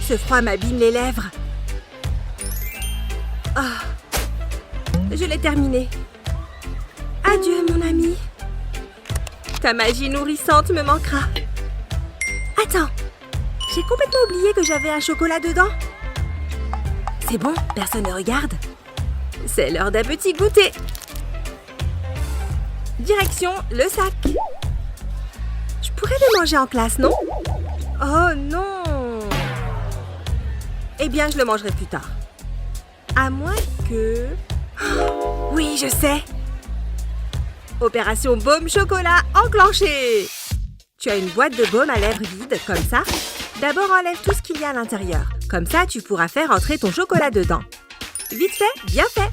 Ce froid m'abîme les lèvres. Ah, je l'ai terminé. Adieu, mon ami. Ta magie nourrissante me manquera. Attends, j'ai complètement oublié que j'avais un chocolat dedans. C'est bon, personne ne regarde. C'est l'heure d'un petit goûter. Direction le sac. Je pourrais le manger en classe, non? Oh non! Eh bien, je le mangerai plus tard. À moins que... Oh, oui, je sais! Opération baume chocolat enclenchée! Tu as une boîte de baume à lèvres vide, comme ça. D'abord, enlève tout ce qu'il y a à l'intérieur. Comme ça, tu pourras faire entrer ton chocolat dedans. Vite fait, bien fait!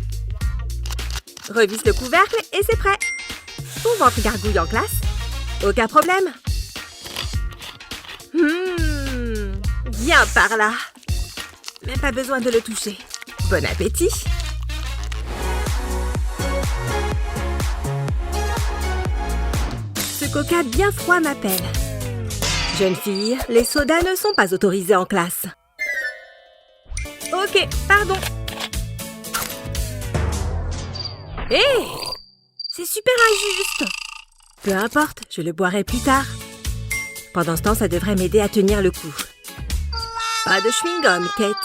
Revisse le couvercle et c'est prêt! Ton ventre gargouille en classe? Aucun problème! Viens par là! Même pas besoin de le toucher. Bon appétit! Ce coca bien froid m'appelle. Jeune fille, les sodas ne sont pas autorisés en classe. Ok, pardon. Hé! C'est super injuste! Peu importe, je le boirai plus tard. Pendant ce temps, ça devrait m'aider à tenir le coup. Pas de chewing-gum, Kate.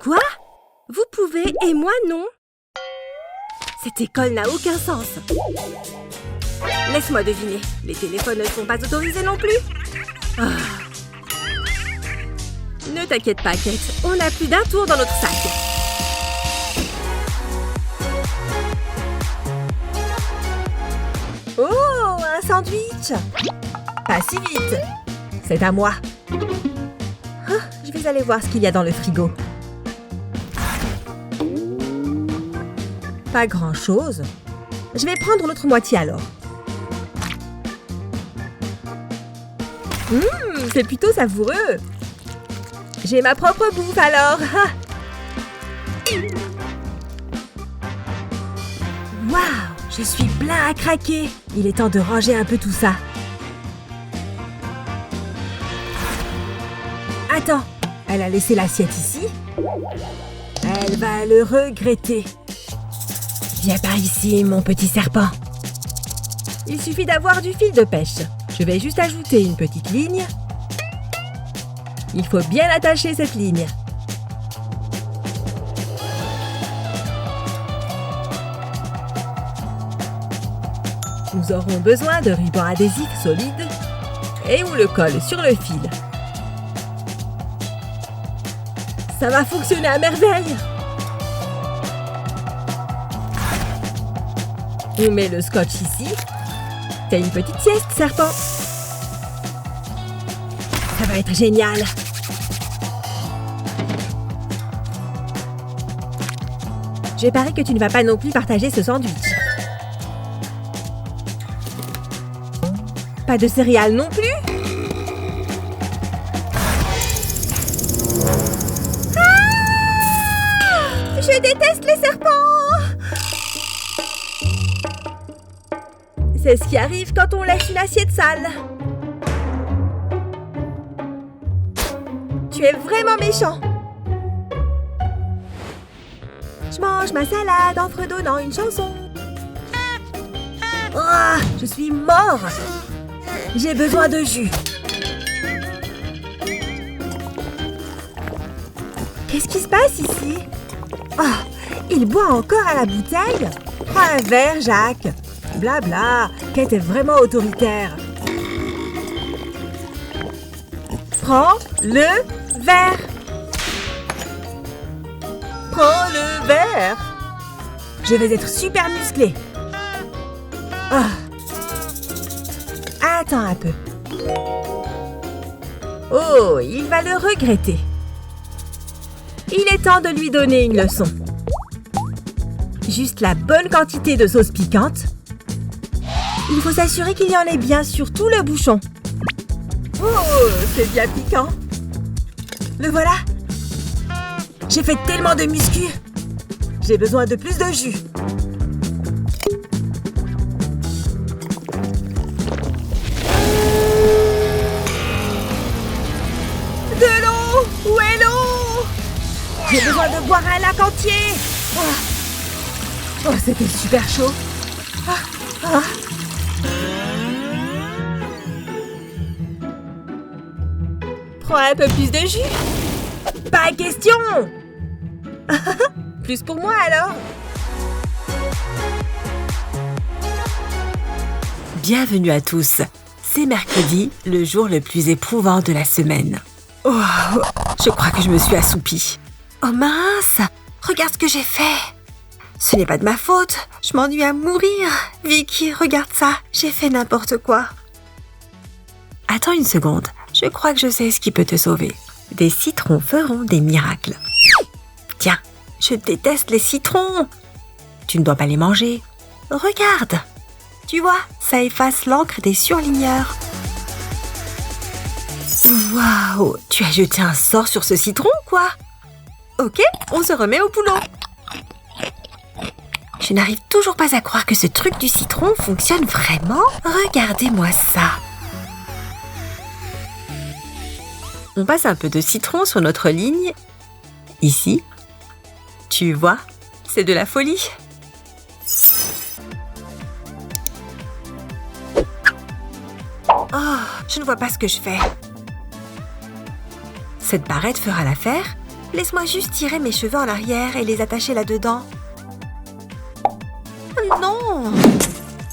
Quoi? Vous pouvez et moi non? Cette école n'a aucun sens. Laisse-moi deviner. Les téléphones ne sont pas autorisés non plus? Ah. Ne t'inquiète pas, Kate. On a plus d'un tour dans notre sac. Oh, un sandwich! Pas si vite! C'est à moi. Oh, je vais aller voir ce qu'il y a dans le frigo. Pas grand-chose. Je vais prendre l'autre moitié alors. C'est plutôt savoureux. J'ai ma propre bouffe alors. Waouh, je suis plein à craquer. Il est temps de ranger un peu tout ça. Attends, elle a laissé l'assiette ici? Elle va le regretter. Viens par ici, mon petit serpent. Il suffit d'avoir du fil de pêche. Je vais juste ajouter une petite ligne. Il faut bien attacher cette ligne. Nous aurons besoin de ruban adhésif solide et on le colle sur le fil. Ça va fonctionner à merveille! On met le scotch ici. Fais une petite sieste, serpent. Ça va être génial. Je parie que tu ne vas pas non plus partager ce sandwich. Pas de céréales non plus? Ah! Je déteste les serpents! C'est ce qui arrive quand on lèche une assiette sale. Tu es vraiment méchant. Je mange ma salade en fredonnant une chanson. Oh, je suis mort. J'ai besoin de jus. Qu'est-ce qui se passe ici? Oh, il boit encore à la bouteille? Prends un verre, Jacques. Blabla, Kate est vraiment autoritaire. Prends le verre. Prends le verre. Je vais être super musclée. Oh. Attends un peu. Oh, il va le regretter. Il est temps de lui donner une leçon. Juste la bonne quantité de sauce piquante. Il faut s'assurer qu'il y en ait bien sur tout le bouchon. Oh, c'est bien piquant. Le voilà. J'ai fait tellement de muscu. J'ai besoin de plus de jus. De l'eau. Où est l'eau? J'ai besoin de boire un lac entier. Oh, c'était super chaud. Prends un peu plus de jus. Pas question. Plus pour moi alors. Bienvenue à tous. C'est mercredi, le jour le plus éprouvant de la semaine. Oh, je crois que je me suis assoupie. Oh mince, regarde ce que j'ai fait. Ce n'est pas de ma faute, je m'ennuie à mourir. Vicky, regarde ça, j'ai fait n'importe quoi. Attends une seconde, je crois que je sais ce qui peut te sauver. Des citrons feront des miracles. Tiens, je déteste les citrons. Tu ne dois pas les manger. Regarde. Tu vois, ça efface l'encre des surligneurs. Waouh, tu as jeté un sort sur ce citron, quoi? Ok, on se remet au boulot. Je n'arrive toujours pas à croire que ce truc du citron fonctionne vraiment. Regardez-moi ça. On passe un peu de citron sur notre ligne. Ici. Tu vois, c'est de la folie. Oh, je ne vois pas ce que je fais. Cette barrette fera l'affaire. Laisse-moi juste tirer mes cheveux en arrière et les attacher là-dedans. Non!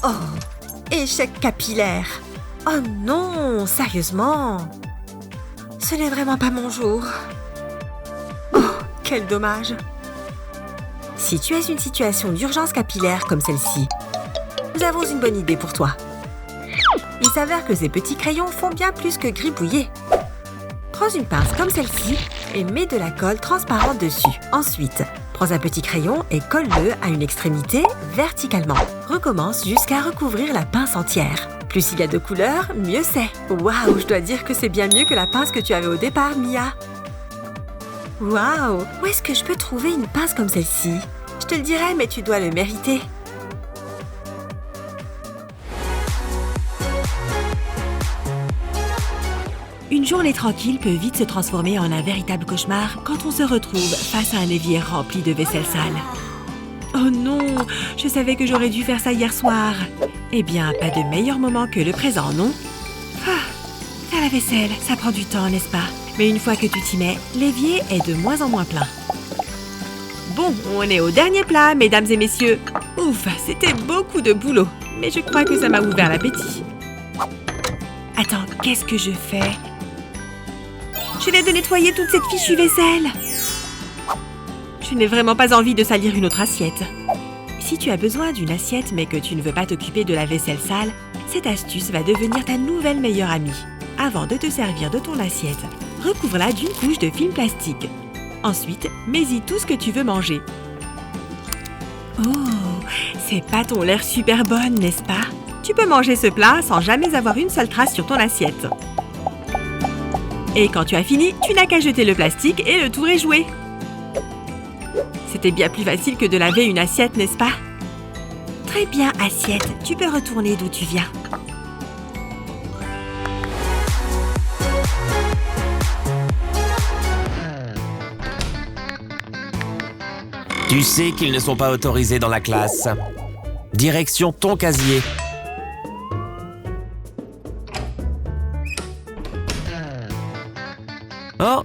Oh, échec capillaire. Oh non, sérieusement. Ce n'est vraiment pas mon jour. Oh, quel dommage. Si tu es une situation d'urgence capillaire comme celle-ci, nous avons une bonne idée pour toi. Il s'avère que ces petits crayons font bien plus que gribouiller. Prends une pince comme celle-ci et mets de la colle transparente dessus. Ensuite, prends un petit crayon et colle-le à une extrémité verticalement. Recommence jusqu'à recouvrir la pince entière. Plus il y a de couleurs, mieux c'est. Waouh, je dois dire que c'est bien mieux que la pince que tu avais au départ, Mia. Waouh, où est-ce que je peux trouver une pince comme celle-ci? Je te le dirai, mais tu dois le mériter. Une journée tranquille peut vite se transformer en un véritable cauchemar quand on se retrouve face à un évier rempli de vaisselle sale. Oh non, je savais que j'aurais dû faire ça hier soir. Eh bien, pas de meilleur moment que le présent, non? Faire la vaisselle, ça prend du temps, n'est-ce pas? Mais une fois que tu t'y mets, l'évier est de moins en moins plein. Bon, on est au dernier plat, mesdames et messieurs. Ouf, c'était beaucoup de boulot, mais je crois que ça m'a ouvert l'appétit. Attends, qu'est-ce que je fais? Je viens de nettoyer toute cette fichue vaisselle. Je n'ai vraiment pas envie de salir une autre assiette. Si tu as besoin d'une assiette mais que tu ne veux pas t'occuper de la vaisselle sale, cette astuce va devenir ta nouvelle meilleure amie. Avant de te servir de ton assiette, recouvre-la d'une couche de film plastique. Ensuite, mets-y tout ce que tu veux manger. Oh, ces pâtes ont l'air super bonnes, n'est-ce pas? Tu peux manger ce plat sans jamais avoir une seule trace sur ton assiette. Et quand tu as fini, tu n'as qu'à jeter le plastique et le tour est joué. C'était bien plus facile que de laver une assiette, n'est-ce pas? Très bien, assiette. Tu peux retourner d'où tu viens. Tu sais qu'ils ne sont pas autorisés dans la classe. Direction ton casier. Oh,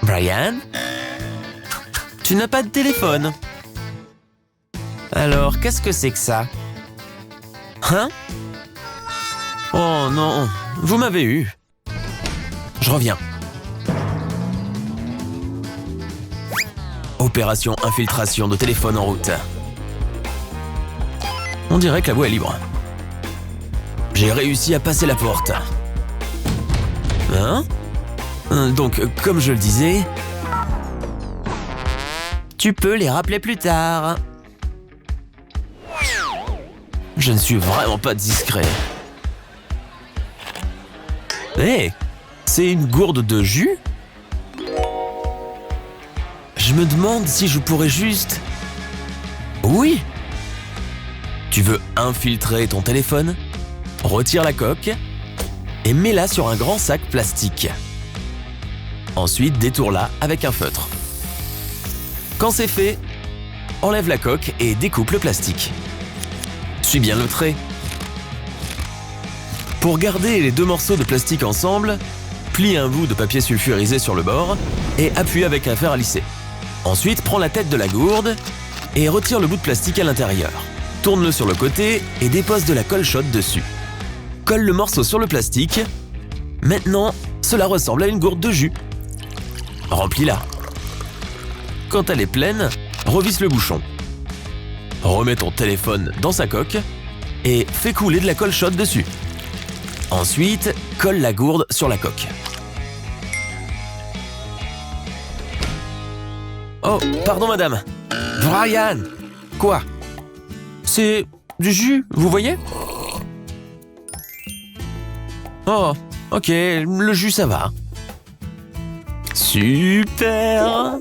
Brian? Tu n'as pas de téléphone. Alors, qu'est-ce que c'est que ça? Hein? Oh non, vous m'avez eu. Je reviens. Opération infiltration de téléphone en route. On dirait que la voie est libre. J'ai réussi à passer la porte. Hein? Donc, comme je le disais, tu peux les rappeler plus tard. Je ne suis vraiment pas discret. Hé, c'est une gourde de jus? Je me demande si je pourrais juste... Oui! Tu veux infiltrer ton téléphone? Retire la coque et mets-la sur un grand sac plastique. Ensuite, détourne-la avec un feutre. Quand c'est fait, enlève la coque et découpe le plastique. Suis bien le trait. Pour garder les deux morceaux de plastique ensemble, plie un bout de papier sulfurisé sur le bord et appuie avec un fer à lisser. Ensuite, prends la tête de la gourde et retire le bout de plastique à l'intérieur. Tourne-le sur le côté et dépose de la colle chaude dessus. Colle le morceau sur le plastique. Maintenant, cela ressemble à une gourde de jus. Remplis-la. Quand elle est pleine, revisse le bouchon. Remets ton téléphone dans sa coque et fais couler de la colle chaude dessus. Ensuite, colle la gourde sur la coque. Oh, pardon madame. Brian! Quoi? C'est du jus, vous voyez? Oh, ok, le jus ça va. Super!